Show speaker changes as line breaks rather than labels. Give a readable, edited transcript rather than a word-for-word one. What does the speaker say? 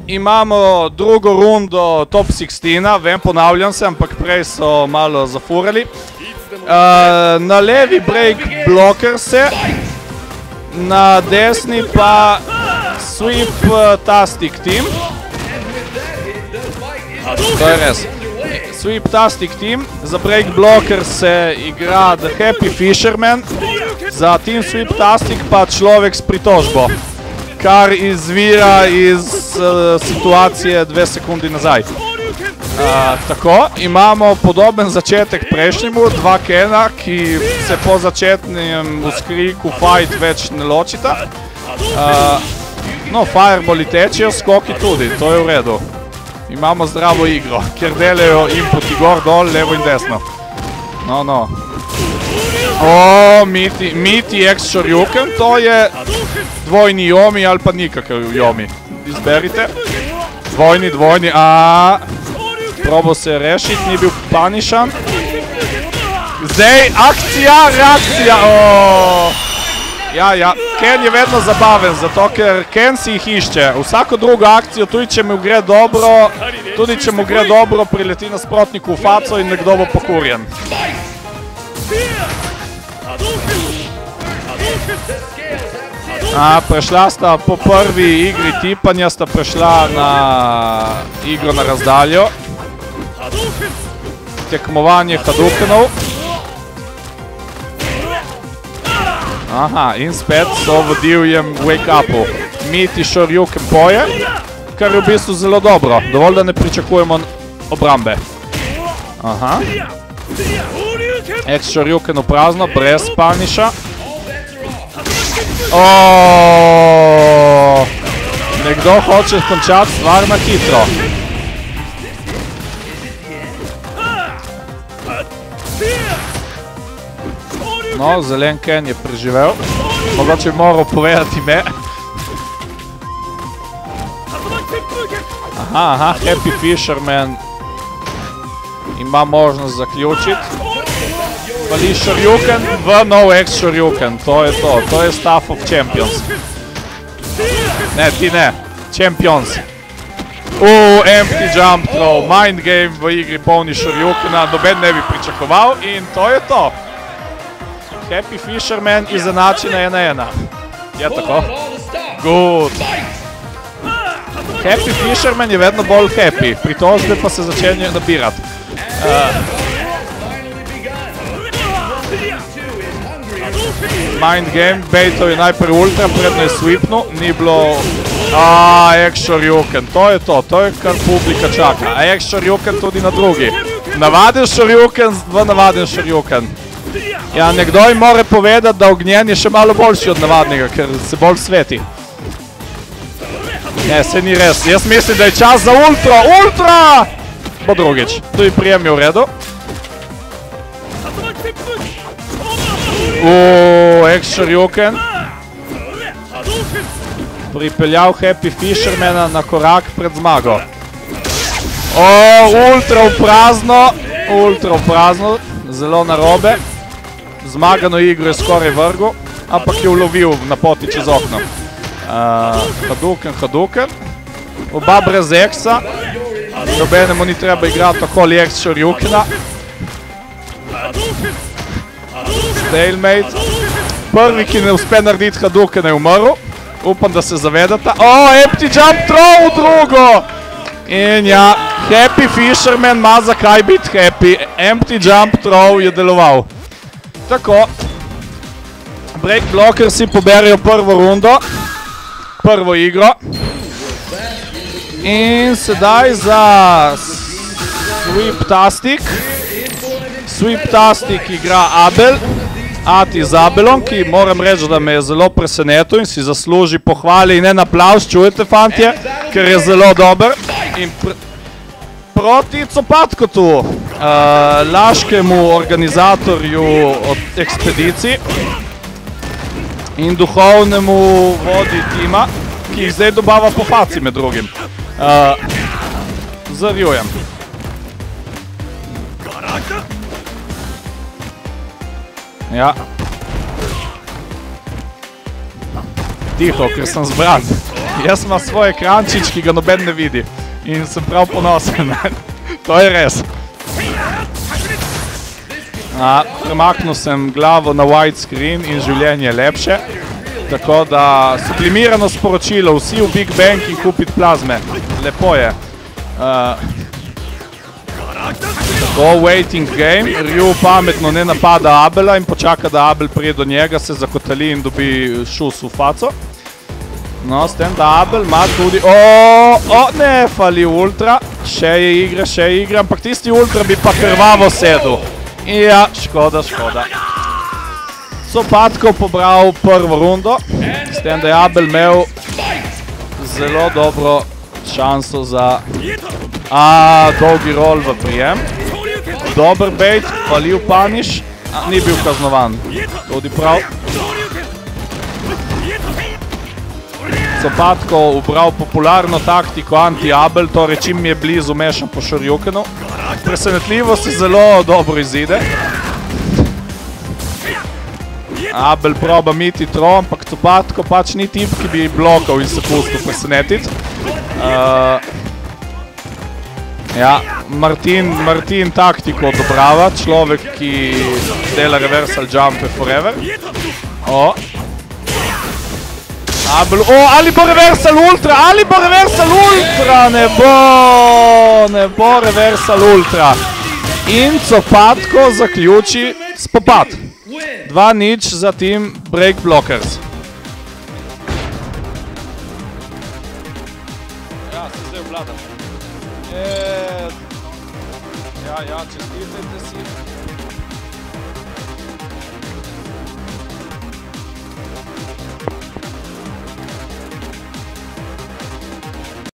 Imamo drugo rundo top 16, vem, ponavljam se, ampak prej so malo zafurali. Na levi break bloker se, na desni pa sweep tastic team. To je res. Sweep tastic team, za break bloker se igra The Happy Fisherman, za team sweep tastic pa človek s pritožbo, kar izvira iz situacije 2 sekundi nazaj. Tako, imamo podoben začetek prejšnjemu, 2 Kena, ki se po začetnem vzkriku fight več ne ločita. No, fireballi tečejo, skoki tudi, to je v redu. Imamo zdravo igro, kjer delajo inputi gor, dol, levo in desno. No. O, Miti X Shoryuken, to je dvojni Yomi ali pa nikakav Yomi. Izberite. Dvojni, probao se rešiti, ni bil panišan. Zdaj, akcija, reakcija, Ja, Ken je vedno zabaven, zato ker Ken si jih išče. Vsako drugo akcijo, tudi če mu gre dobro, prileti nasprotniku v faco in nekdo bo pokurjen. Prešla sta po prvi igri tipanja, sta prešla na igro na razdaljo. Tekmovanje Hadoukenov. Aha, in spet so v divjem wake-upu. Miti Shoryuken poje, kar je v bistvu zelo dobro. Dovolj, da ne pričakujemo obrambe. Aha. X Shoryuken v prazno, brez paniša. Nekdo hoče končati stvar na hitro. No, zelen Ken je preživel. Mogoče bi moral povedati ime. Aha, Happy Fisherman ima možnost zaključiti. Vali Shoryuken v nov X Shoryuken, to je to. To je Staff of Champions. Ne, ti ne. Champions. Empty jump throw. Mind game v igri polni Shoryukena. Noben ne bi pričakoval in to je to. Happy Fisherman izenači na 1-1. Je tako? Good. Happy Fisherman je vedno bolj happy, pritožbe pa se začenjajo nabirati. Mind game, baitov je najprej ultra, predno je sweepnul, ni bilo... X Shoryuken, to je to, to je kar publika čaka. X Shoryuken tudi na drugi. Navaden Shoryuken v navaden Shoryuken. Ja, nekdo jim mora povedati, da ognjen je še malo boljši od navadnega, ker se bolj sveti. Ne, se ni res. Jaz mislim, da je čas za ultra. Ultra! Bo drugič. Tudi prijem je v redu. X Shoryuken. Pripeljal Happy Fishermana na korak pred zmago. Ultra v prazno. Ultra v prazno. Zelo narobe. Zmagano igro je skoraj vrgel, ampak je ulovil na poti čez okno. Hadouken. Oba brez X-a. Nobenemu ni treba igrati okoli X Shoryukena. Stalemate. Prvi, ki ne uspe narediti Hadouken, je umrl. Upam, da se zavedata. Empty jump throw v drugo! In ja, Happy Fisherman ima zakaj biti happy. Empty jump throw je deloval. Tako. Break bloker si poberijo prvo rundo. Prvo igro. In sedaj za Sweep Tastic. Sweep Tastic igra Abel. Ati z Abelom, ki moram reči, da me je zelo presenetil in si zasluži pohvali in en aplavz, čujete fantje, ker je zelo dober. In proti Copatkotu, laškemu organizatorju od ekspedicij in duhovnemu vodi tima, ki jih zdaj dobava po faci med drugim. Zarjujem. Ja. Tiho, ker sem zbran. Jaz imam svoj ekrančič, ki ga noben ne vidi. In sem prav ponosen. To je res. Premaknil sem glavo na widescreen in življenje je lepše. Tako da sublimirano sporočilo, vsi v Big Bang in kupiti plazme. Lepo je. Tako, waiting game. Ryu pametno ne napada Abela in počaka, da Abel prije do njega, se zakotali in dobi šus v faco. No, s tem, da Abel ima tudi... ne, fali ultra. Še je igre, ampak tisti ultra bi pa krvavo sedel. Ja, škoda. Copatko pobral prvo rundo, s tem, da je Abel imel zelo dobro šanso za dolgi roll v prijem. Dober bait, falil punish, ni bil kaznovan. Tudi prav. Copatko ubral popularno taktiko anti-Abel, torej čim mi je blizu mešan po Shoryukenu. Presenetljivo se zelo dobro izide. Abel proba miti tro, ampak Copatko pač ni tip, ki bi blokal in se pustil presenetiti. Ja, Martin taktiko odobrava, človek, ki dela reversal jumpe forever. Abel, ali bo reversal ultra, ne bo reversal ultra. In Copatko zaključi spopad. 2-0 za tim Break Blockers. Ja, se zdaj obladam. Ja, čestitajte si.